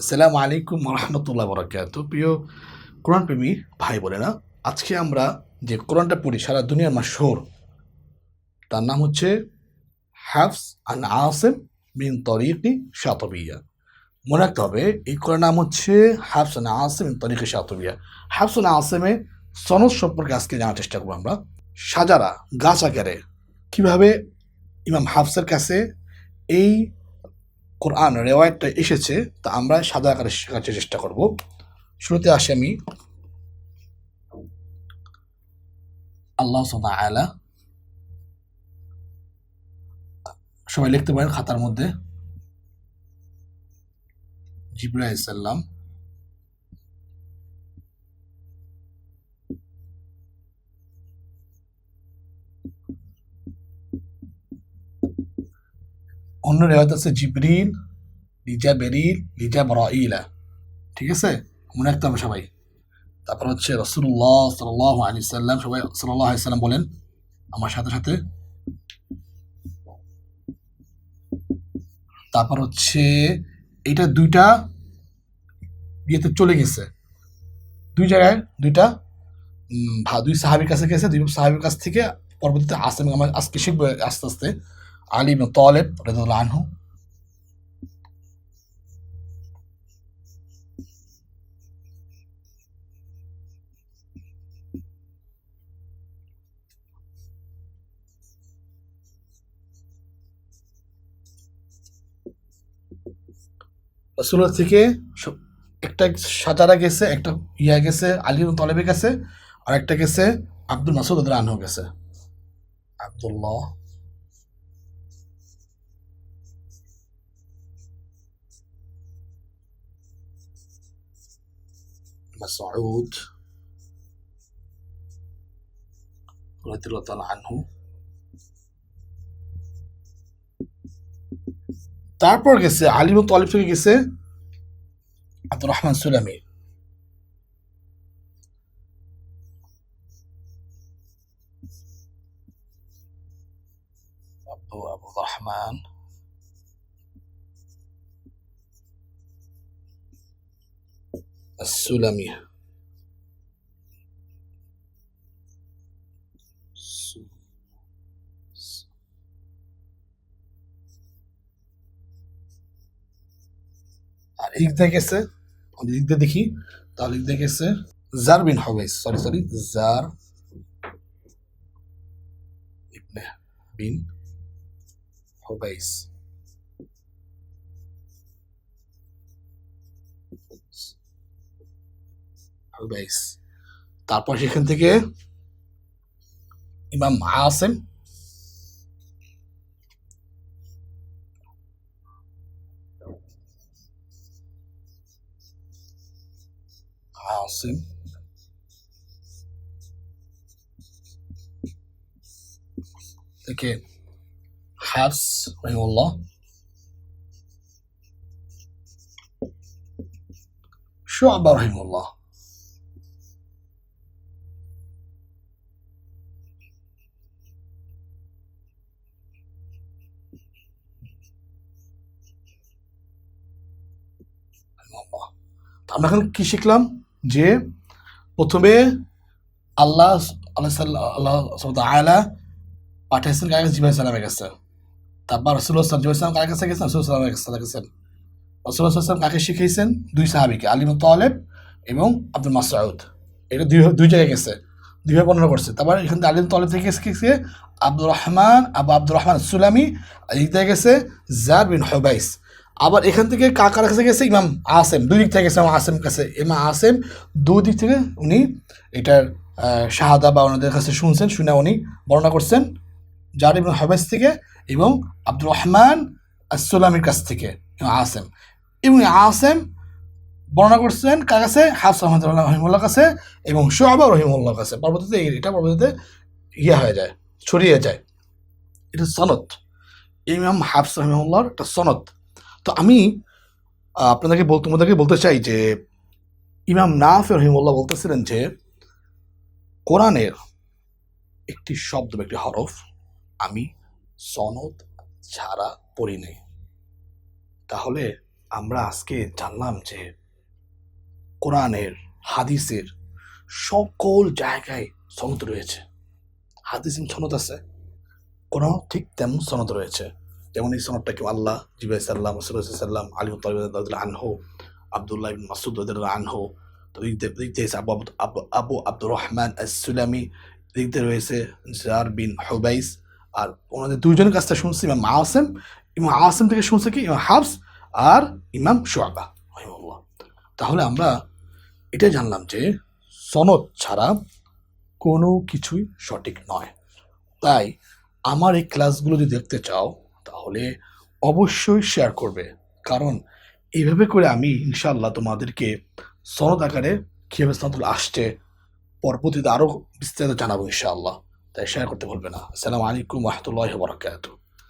আসসালামু আলাইকুম রহমতুল্লাহ বরাকাত। প্রিয় কোরআন প্রেমী ভাই বোনেরা, আজকে আমরা যে কোরআনটা পড়ি সারা দুনিয়ার মাশহুর, তার নাম হচ্ছে হাফস আন আসিম মিন তরিকি শাতবিয়া। মনে রাখতে হবে এই কোরআন নাম হচ্ছে হাফস আন আসিম মিন তরিকি শাতবিয়া। হাফস আন আসিমের সনদ সম্পর্কে আজকে জানার চেষ্টা করবো আমরা। সাজারা গাছ আকারে কীভাবে ইমাম হাফসের কাছে এই কোরআন রেওয়ায়তটা এসেছে তা আমরা সাদা আকারে শেখার চেষ্টা করব। শুরুতে আসি আমি আল্লাহ তাআলা, সবাই লিখতে পারেন খাতার মধ্যে, জিবরাইল আলাইহিস সালাম অন্য রেওয়ায়ত আছে জিবরিল লিজা বেরিল লিজা বরাইলা। ঠিক আছে, মনে রাখতে হবে সবাই। তারপর হচ্ছে রাসূলুল্লাহ সাল্লাল্লাহু আলাইহি সাল্লাম, সবাই সাল্লাল্লাহু আলাইহি সাল্লাম বলেন আমার সাথে সাথে। তারপর হচ্ছে এটা দুইটা ইয়েতে চলে গেছে, দুই জায়গায় দুইটা দুই সাহাবীর কাছে গেছে, দুই সাহাবীর কাছ থেকে পরবর্তীতে আসেন। আমরা আজকে শিখবো আস্তে আস্তে। আলী ইবনে তালেব রাদিয়াল্লাহু আনহু, রাসূলের থেকে একটা সাজারা গেছে, একটা ইয়া গেছে আলী ইবনে তালেবের কাছে, আর একটা গেছে আব্দুল মাসউদ রাদিয়াল্লাহু আনহু গেছে। আব্দুল্লাহ মাসউদ রাদিয়াল্লাহু তাআলা আনহু। তারপর গেছে আলী ইবনে তালেব থেকে গেছে আব্দুর রহমান সুলামি। আব্দুর রহমান السلمي। আর এই দিকে গেছে, আমি দিক দিয়ে দেখি, তাহলে দিক দিয়ে গেছে জার বিন হুবাইস, সরি জার ইবনে বিন হুবাইস। হুবাইস। তারপর সেখান থেকে ইমাম আসিম, আসিম থেকে হাফস রাহিমাহুল্লাহ, শুআবা রাহিমাহুল্লাহ। আমরা এখন কি শিখলাম যে প্রথমে আল্লাহ আল্লাহ পাঠাইছেন কার কাছে? জিবরাইল সালামের কাছে। তারপর রাসূলুল্লাহ জিবরাইল সালাম কার কাছে গেছেন? রাসূল সালামের কাছে গেছেন। রাসূলুল্লাহ সাল্লাল্লাহু কাকে শিখাইছেন? দুই সাহাবীকে, আলী ইবনে তালেব এবং আব্দুল মাসউদ। এটা দুই জায়গায় গেছে, দুইভাবে বর্ণনা করছে। তারপর এখান থেকে আলী ইবনে তালেব থেকে গেছে আব্দুর রহমান সুলামি, এই থেকে গেছে জার বিন হুবাইস। আবার এখান থেকে কার কাছে গেছে? ইমাম আসিম। দুই দিক থেকে গেছে ইমাম আসিম কাছে। ইমাম আসিম দুই দিক থেকে উনি এটার শাহাদা বা ওনাদের কাছে শুনছেন, শুনে উনি বর্ণনা করছেন জার ইবনে হুবাইস থেকে এবং আব্দুর রহমান আসুলামির কাছ থেকে আসেম। এবং আসেম বর্ণনা করছেন কার কাছে? হাফস রহিমুল্লাহ কাছে এবং শুআবা রহিমুল্লাহর কাছে। পরবর্তীতে ইয়া হয়ে যায়, ছড়িয়ে যায়। এটা সনদ, ইমাম হাফস রহিমুল্লাহর একটা সনদ। তো আমি তোমাদেরকে বলতে চাই যে ইমাম নাফি রহিমুল্লাহ বলতেছিলেন যে কোরআনের একটি শব্দ বা একটি হরফ আমি সনদ ছাড়া পড়ি নাই। তাহলে আমরা আজকে জানলাম যে কোরআনের, হাদিসের সকল জায়গায় সনদ রয়েছে। হাদিস সনদ আছে, কোরআন ঠিক তেমন সনদ রয়েছে। যেমন এই সনদটা কেউ আল্লাহ, জিবাই সাল্লাম, সাল্লাম, আলী আনহু, আবদুল্লাহ ইবনে মাসউদ রাদিয়াল্লাহু আনহু, তো দিকতে আবু আব্দুর রহমান আস-সুলামি, দিকতে রয়েছে জার বিন হুবাইস। আর ওনাদের দুইজনের কাছ থেকে শুনছি ইমাম আসিম থেকে শুনছে কি ইমাম হাফস আর ইমাম শুআবা রাহিমাহুল্লাহ। তাহলে আমরা এটাই জানলাম যে সনদ ছাড়া কোনো কিছুই সঠিক নয়। তাই আমার এই ক্লাসগুলো যদি দেখতে চাও তাহলে অবশ্যই শেয়ার করবে, কারণ এইভাবে করে আমি ইনশাআল্লাহ তোমাদেরকে সনদ আকারে কীভাবে সনদগুলো আসছে পরবর্তীতে আরও বিস্তারিত জানাবো ইনশাআল্লাহ। তাই শেয়ার করতে ভুলবে না। আসসালামু আলাইকুম ওয়া রাহমাতুল্লাহি ওয়া বারাকাতুহু।